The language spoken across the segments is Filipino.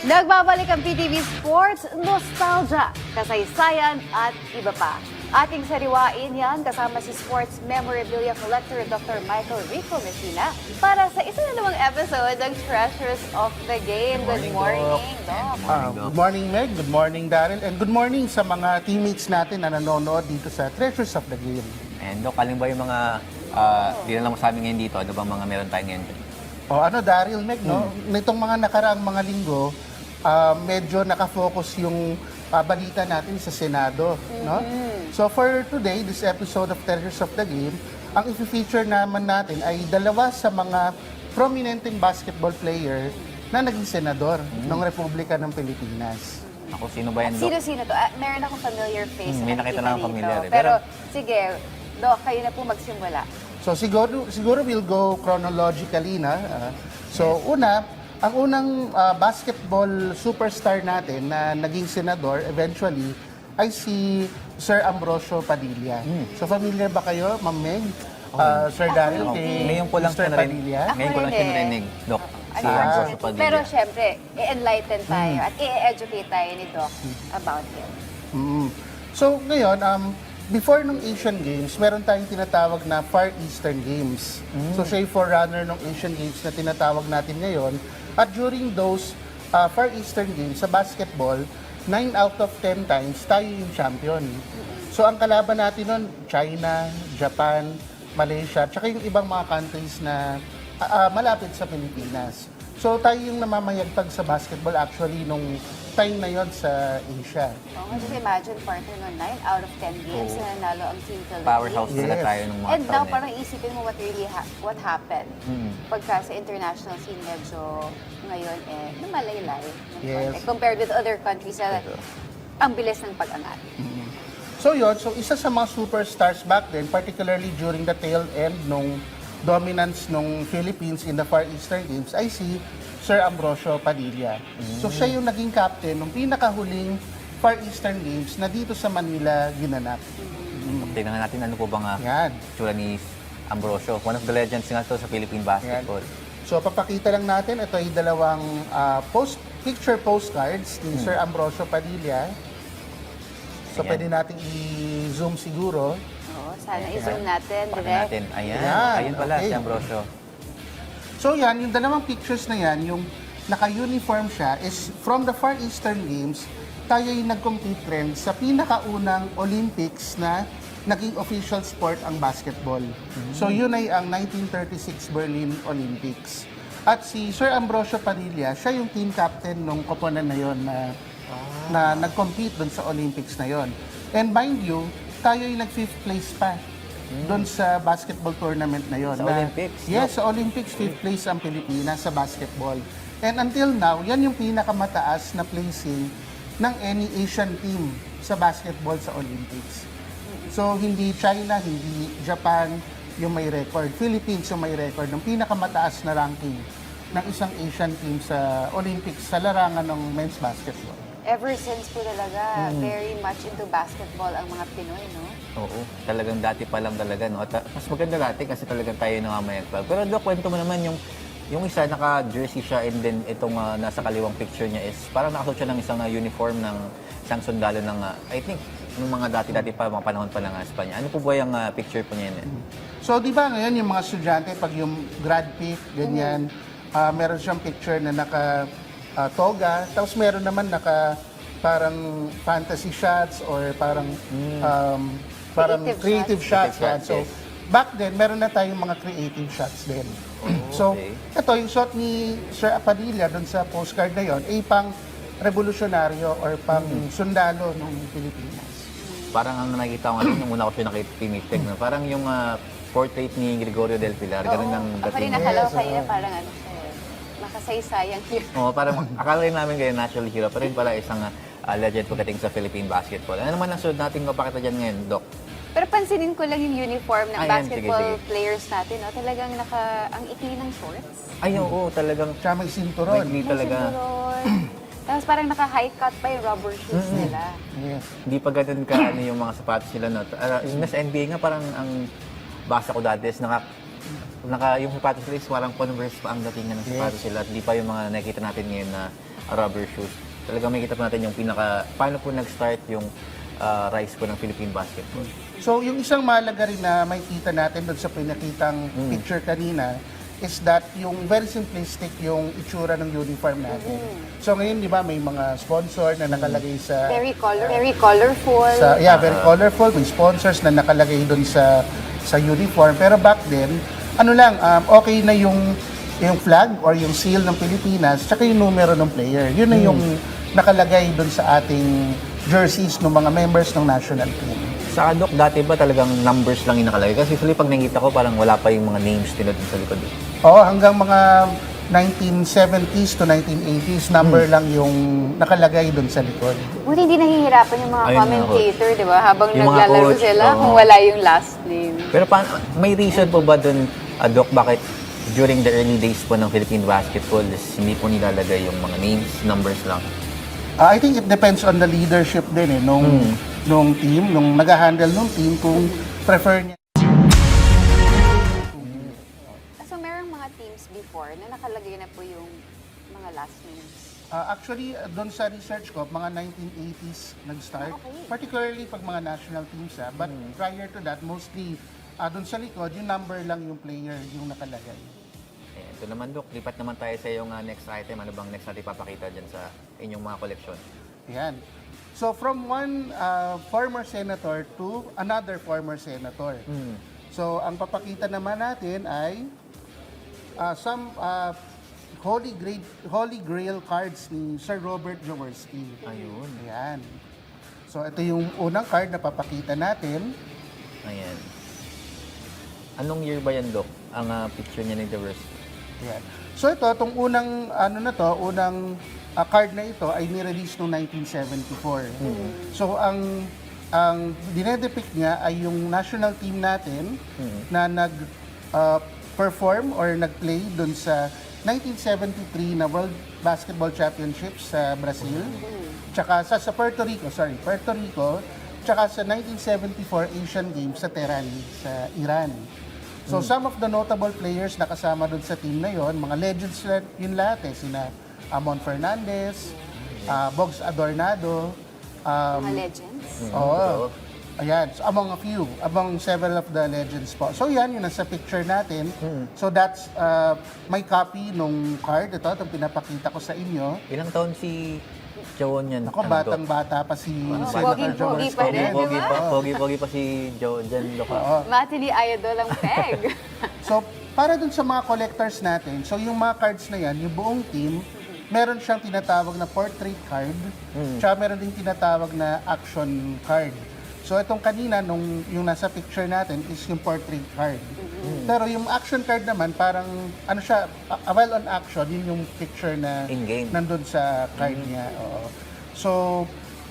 Nagbabalik ang PTV Sports, nostalgia, kasaysayan at iba pa. Ating sariwain yan kasama si sports memorabilia collector Dr. Michael Rico Messina para sa isa na namang episode ng Treasures of the Game. Good morning, Doc. Good morning, Meg. Good morning, Daryl. And good morning sa mga teammates natin na nanonood dito sa Treasures of the Game. And Doc, alin ba yung mga dinala mo sa amin ngayon dito? Ano bang mga meron tayo ngayon? O ano, Daryl, Meg, no? Nitong mga nakaraang mga linggo, medyo nakafocus yung balita natin sa Senado, no? So for today, this episode of Treasures of the Game, ang i-feature naman natin ay dalawa sa mga prominenteng basketball player na naging senador ng Republika ng Pilipinas. Ako, sino ba yan, Doc? Sino-sino to? Meron akong familiar face May na nakita nakita lang akong dito. familiar eh. Pero sige, Doc, kayo na po magsimula. So siguro we'll go chronologically na. So una, ang unang basketball superstar natin na naging senador eventually ay si Sir Ambrosio Padilla. So familiar ba kayo, Ma'am Meg? Sir Daryl, kay Ngayon ko lang Mr. siya Padilla? Ngayon ko lang siya narinig, Doc. Si Ano Ambrosio yun? Padilla. Pero syempre, i-enlighten tayo at i-educate tayo ni Doc about him. So ngayon, before nung Asian Games, meron tayong tinatawag na Far Eastern Games. So siya yung forerunner ng Asian Games na tinatawag natin ngayon. At during those Far Eastern Games sa basketball, 9 out of 10 times tayo yung champion. So ang kalaban natin nun, China, Japan, Malaysia, tsaka yung ibang mga countries na malapit sa Pilipinas. So tayo yung namamayagpag sa basketball actually nung time na yon sa Asia. Just imagine, partner, no, 9 out of 10 games na nanalo ang Team Philippines. Powerhouse sila Yes. tayo nung mga And now, taon parang isipin mo what happened. Pagka sa international scene, medyo ngayon, lumalaylay. Yes. Compared with other countries na ang bilis ng pag-angat. So isa sa mga superstars back then, particularly during the tail end nung dominance ng Philippines in the Far Eastern Games, ay si Sir Ambrosio Padilla. So siya yung naging captain ng pinakahuling Far Eastern Games na dito sa Manila ginanap. Tingnan natin ano po bang Yan. tsura ni Ambrosio. One of the legends nga to sa Philippine basketball. So papakita lang natin, ito ay dalawang picture postcards ni Sir Ambrosio Padilla. So Ayan. pwede natin i-zoom siguro. Oo, sana i-zoom natin, Pakita direct. natin. Ayan. Ayan, Ayun pala okay. si Ambrosio. So yan, yung dalawang pictures na yan, yung naka-uniform siya, is from the Far Eastern Games, tayo yung nag-compete rin sa pinakaunang Olympics na naging official sport ang basketball. So yun ay ang 1936 Berlin Olympics. At si Sir Ambrosio Padilla, siya yung team captain nung koponan na yon na nag-compete doon sa Olympics na yon. And mind you, tayo yung nag-fifth place pa doon sa basketball tournament na yon. Sa Olympics? Yes, sa Olympics, fifth place ang Pilipinas sa basketball. And until now, yan yung pinakamataas na placing ng any Asian team sa basketball sa Olympics. So, hindi China, hindi Japan yung may record. Philippines yung may record ng pinakamataas na ranking ng isang Asian team sa Olympics sa larangan ng men's basketball. Ever since po talaga, very much into basketball ang mga Pinoy, no? Oo, talagang dati pa lang talaga, no? At mas maganda dati kasi talagang tayo nangamayagpag. Pero Doc, kwento mo naman yung isa, naka-jersey siya and then itong nasa kaliwang picture niya is parang nakasuot siya ng isang uniform ng isang sundalo ng, I think, nung mga dati-dati pa, mga panahon pa ng Espanya. Ano po ba yung picture po niya yun? So, di ba ngayon yung mga estudyante, pag yung grad pic, ganyan, meron siyang picture na naka-toga, tapos meron naman parang fantasy shots or parang creative shots. Yan. So, back then, meron na tayong mga creative shots din. So, ito, yung shot ni Sir Padilla doon sa postcard na yon ay pang revolusyonaryo or pang sundalo ng Pilipinas. Parang ang nakikita ko nga, nung una ko siya nakitimitig, no? Parang yung portrait ni Gregorio del Pilar, ganun ang Ako rin dating. nakalaw Yes, kayo oo. na parang ano siya, makasaysayang hero. Oo, parang akala rin namin kayo natural hero, pero yun pala isang legend pagdating sa Philippine basketball. Ano naman ang sunod natin mapakita dyan ngayon, Doc? Pero pansinin ko lang yung uniform ng Ayan, basketball sige, sige. players natin, no? Talagang ang ikli ng shorts. Ay, oo, talagang Tsaka may sinturon. may talaga. Sinturon. Tapos parang naka-high cut pa yung rubber shoes nila. Yes. Hindi pa ganun ka ano yung mga sapatos nila. No? Yung nasa NBA nga, parang ang basa ko dati is yung sapatos nila is parang Converse pa ang datingan ng sapatos sila. At di pa yung mga nakikita natin ngayon na rubber shoes. Talagang makikita po natin yung paano po nag-start yung rise po ng Philippine basketball. So, yung isang mahalaga rin na makikita natin doon sa pinakitang picture kanina is that yung very simplistic yung itsura ng uniform natin. So, ngayon, di ba, may mga sponsor na nakalagay sa... Very colorful. Very colorful. May sponsors na nakalagay doon sa uniform. Pero back then, okay na yung flag or yung seal ng Pilipinas tsaka yung numero ng player. Yun na yung nakalagay doon sa ating jerseys ng mga members ng national team. Sa Doc, dati ba talagang numbers lang yung nakalagay? Kasi usually pag nakikita ko, parang wala pa yung mga names tinod sa likod. Oo, hanggang mga 1970s to 1980s, number lang yung nakalagay doon sa likod. Buti hindi nahihirapan yung mga Ayun nga, commentator, di ba? Habang Yung mga naglalaro coach, sila oo. kung wala yung last name. Pero may reason po ba doon, Doc, bakit during the early days po ng Philippine basketball is hindi po nilalagay yung mga names, numbers lang? I think it depends on the leadership din nung team, nung nag-handle nung team, kung prefer niya. So, merong mga teams before na nakalagay na po yung mga last names. Actually, doon sa research ko, mga 1980s nag-start. Okay. Particularly pag mga national teams. But prior to that, mostly doon sa likod, yung number lang yung player yung nakalagay. Ito naman, Doc, lipat naman tayo sa iyong next item. Ano bang next natin ipapakita dyan sa inyong mga koleksyon? Yan. So from one former senator to another former senator. So ang papakita naman natin ay some Holy Grail cards ni Sir Robert Jaworski. Ayun. Ayan. So ito yung unang card na papakita natin. Ayan. Anong year ba yan, Doc? Ang picture niya ni Jaworski? Ayan. So ito, itong unang unang card na ito ay ni-release noong 1974. So ang dinedepict niya ay yung national team natin na nag-perform or nag-play dun sa 1973 na World Basketball Championships sa Brazil. Tsaka sa Puerto Rico, tsaka sa 1974 Asian Games sa Tehran, sa Iran. So some of the notable players na kasama doon sa team na yon, mga legends yun lahat sina Amon Fernandez, Bogs Adornado, Mga legends. oo. Ayan, so among several of the legends po. So yan, yung nasa picture natin. So that's my copy nung card. Itong pinapakita ko sa inyo. Ilang taon si Jawon yan? Ako, batang-bata pa si Senator Pogi-pogi Jaworski. pa rin. Pogi pa si Joe dyan, Doc. Matili idol ang peg. So, para dun sa mga collectors natin, so yung mga cards na yan, yung buong team, meron siyang tinatawag na portrait card, tsaka meron din tinatawag na action card. So, itong kanina, yung nasa picture natin is yung portrait card. Pero yung action card naman, parang, while on action, yun yung picture na In-game. nandun sa card niya. Oo. So,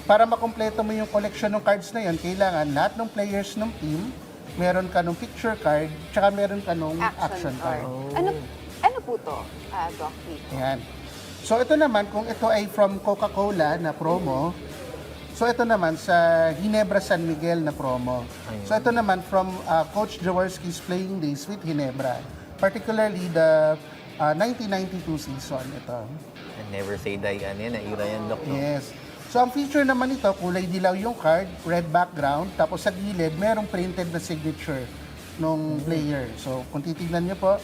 para makompleto mo yung collection ng cards na yan, kailangan lahat ng players ng team, meron ka nung picture card, tsaka meron ka nung action card. Ano po to, Doc Rico? Yan. So ito naman, kung ito ay from Coca-Cola na promo, so ito naman sa Ginebra San Miguel na promo. So ito naman from Coach Jaworski's playing days with Ginebra. Particularly the 1992 season ito. And never say die, era yan, Doc. No? Yes. So ang feature naman ito, kulay dilaw yung card, red background, tapos sa gilid merong printed na signature nung player. So kung titignan niyo po,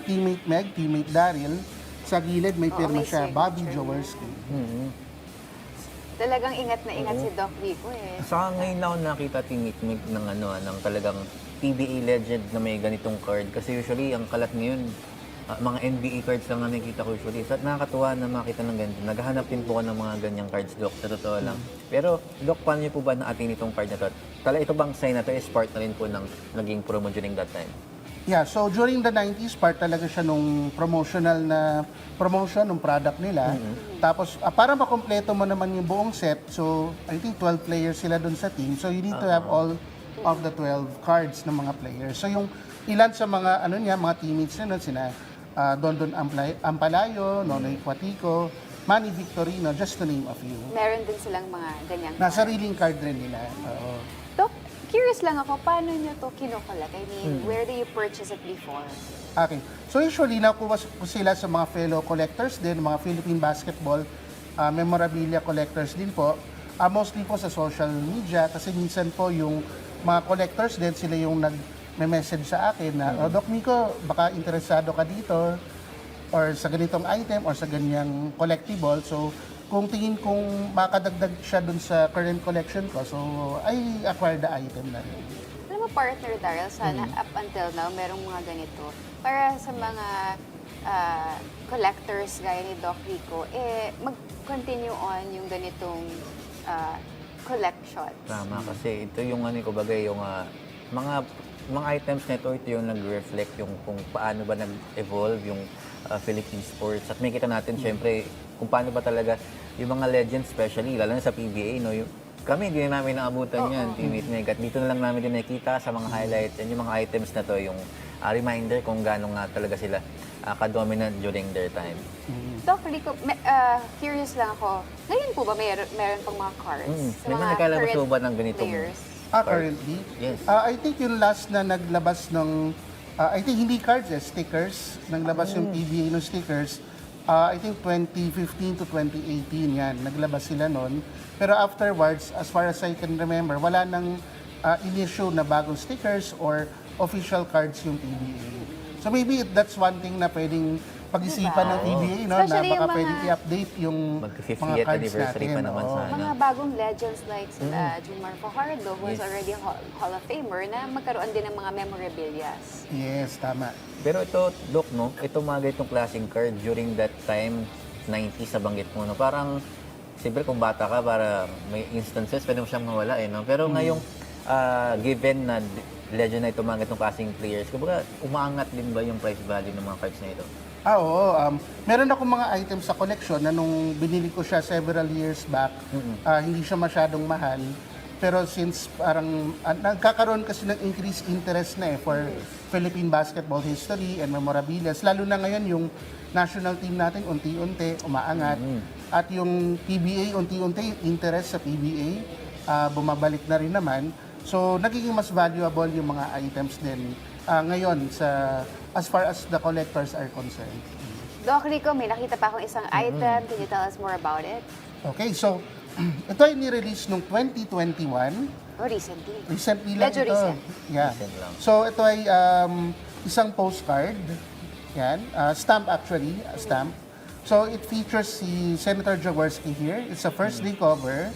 teammate Meg, teammate Daryl, sa gilid may pirma may siya, signature. Bobby Jaworski. Talagang ingat na ingat si Doc Rico eh. Saka ngayon lang ako nakita teammate ng ng talagang PBA legend na may ganitong card. Kasi usually, ang kalat ngayon, mga NBA cards lang na nakikita ko usually. So, nakakatuwa na makita ng ganito. Naghahanap din po ako ng mga ganyang cards, Doc. Sa totoo lang. Pero, Doc, paano niyo po ba na-attain itong card na to? Ito bang sign na to is part na rin po ng naging promo during that time? Yeah, so during the 90s, part talaga siya nung promotional na promotion ng product nila. Tapos, para makompleto mo naman yung buong set, so I think 12 players sila dun sa team. So you need to have all of the 12 cards ng mga players. So yung ilan sa mga mga teammates na sina Dondon Ampalayo, Nonoy Cuatico, Manny Victorino, just to name a few. Meron din silang mga ganyang Nasa sariling card rin nila. Oo. Doc, curious lang ako, paano nyo to kinukulat? I mean, where do you purchase it before? Okay. So usually, nakuha ko sila sa mga fellow collectors din, mga Philippine basketball memorabilia collectors din po. Mostly po sa social media kasi minsan po yung mga collectors din, sila yung nag-message sa akin na, "Oh, Doc Nico, baka interesado ka dito or sa ganitong item or sa ganyang collectible." So kung tingin kong makadagdag siya dun sa current collection ko, so I acquire the item na rin. Alam mo, partner Daryl, sana up until now, merong mga ganito. Para sa mga collectors gaya ni Doc Rico, mag-continue on yung ganitong collections. Tama, kasi ito yung kumbaga yung mga items na ito yung nag-reflect yung kung paano ba nag-evolve yung Philippine sports. At may kita natin syempre kung paano ba talaga yung mga legends, especially lalo na sa PBA, no, kami hindi na namin naabutan yan, Teammate Meg. At dito na lang namin din nakikita sa mga highlights and yung mga items na to, yung reminder kung gaano nga talaga sila ka-dominant during their time. Doc Rico, curious lang ako, ngayon po ba meron pang mga cards sa May mga mga nakalabas current po ba ng ganitong players? Currently? Yes. I think yung last na naglabas ng, I think hindi cards, stickers. Naglabas yung PBA ng stickers. I think 2015 to 2018 yan. Naglabas sila noon. Pero afterwards, as far as I can remember, wala nang in-issue na bagong stickers or official cards yung PBA. So maybe that's one thing na pwedeng pag-isipan ng PBA, no? Na Especially baka yung mga- pwedeng i-update yung Mag-50th mga cards anniversary natin. pa naman oo. sana. Mga bagong legends like Jumar Fajardo, who is already Hall of Famer, na magkaroon din ng mga memorabilias. Yes, tama. Pero ito, Doc, no, ito mga ganitong klaseng card during that time, 90s na banggit mo, no, parang, siyempre kung bata ka, para may instances, pwede mo siyang mawala, no? Pero ngayong, given na legend na ito mga ganitong klaseng players, kumbaga, umaangat din ba yung price value ng mga cards na ito? Oo. Meron akong mga items sa collection na nung binili ko siya several years back, hindi siya masyadong mahal. Pero since parang nagkakaroon kasi ng increased interest na for Philippine basketball history and memorabilia. Lalo na ngayon yung national team natin unti-unti umaangat. At yung PBA, unti-unti yung interest sa PBA, bumabalik na rin naman. So nagiging mas valuable yung mga items din ngayon as far as the collectors are concerned. Doc Rico, may nakita pa akong isang item. Can you tell us more about it? Okay, so ito ay ni-release noong 2021. Oh, recently. Recently lang Medyo ito. recent. Yeah. Recent lang. So ito ay isang postcard. Yan. Stamp actually. Stamp. So it features si Senator Jaworski here. It's a first day cover.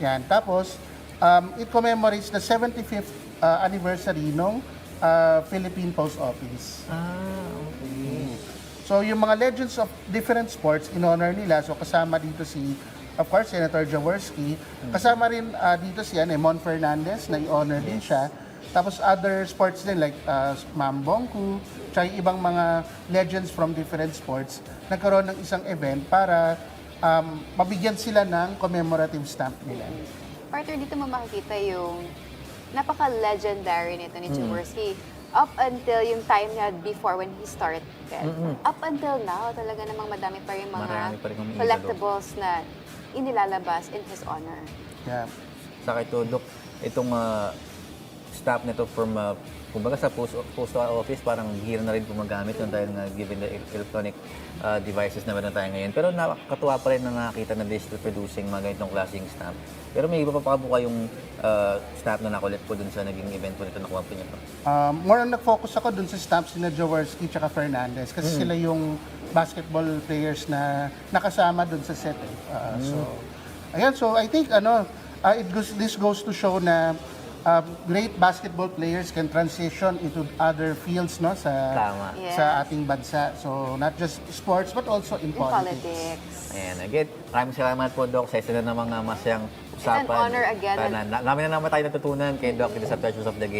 Yan. Tapos, it commemorates the 75th anniversary ng Philippine Post Office. Okay. So yung mga legends of different sports, in-honor nila. So kasama dito si, of course, Senator Jaworski. Kasama rin dito si Mon Fernandez, na i-honor din siya. Tapos other sports din like Ma'am Bongku, tsaka yung ibang mga legends from different sports, nagkaroon ng isang event para mabigyan sila ng commemorative stamp nila. Partner, dito mo makikita yung napaka-legendary nito ni Jaworski. Up until yung time niya before when he started. Up until now, talaga namang madami pa rin mga Marami pa rin umiidolo. collectibles na inilalabas in his honor. Yeah. Saka ito, Doc, itong staff nito from, kumbaga sa post office, parang bihira na rin gumagamit yung dahil nga given the electronic devices na meron tayo ngayon. Pero nakakatuwa pa rin na nakita na they're still producing mga ganitong klaseng stamp. Pero may iba pa buka yung stamp na nakulit po dun sa naging event po nito, nakuha po niyo to. More on nag-focus ako dun sa stamps ni Jaworski at Fernandez kasi sila yung basketball players na nakasama dun sa set. So, ayan. So, I think this goes to show na great basketball players can transition into other fields, no, Tama. sa ating bansa. So, not just sports but also in In politics. politics. Ayan, again, maraming salamat po, Doc, sa isa na ng mga masayang usapan. honor again. Dami na naman tayo natutunan kay Doc dito sa Treasures of the Game.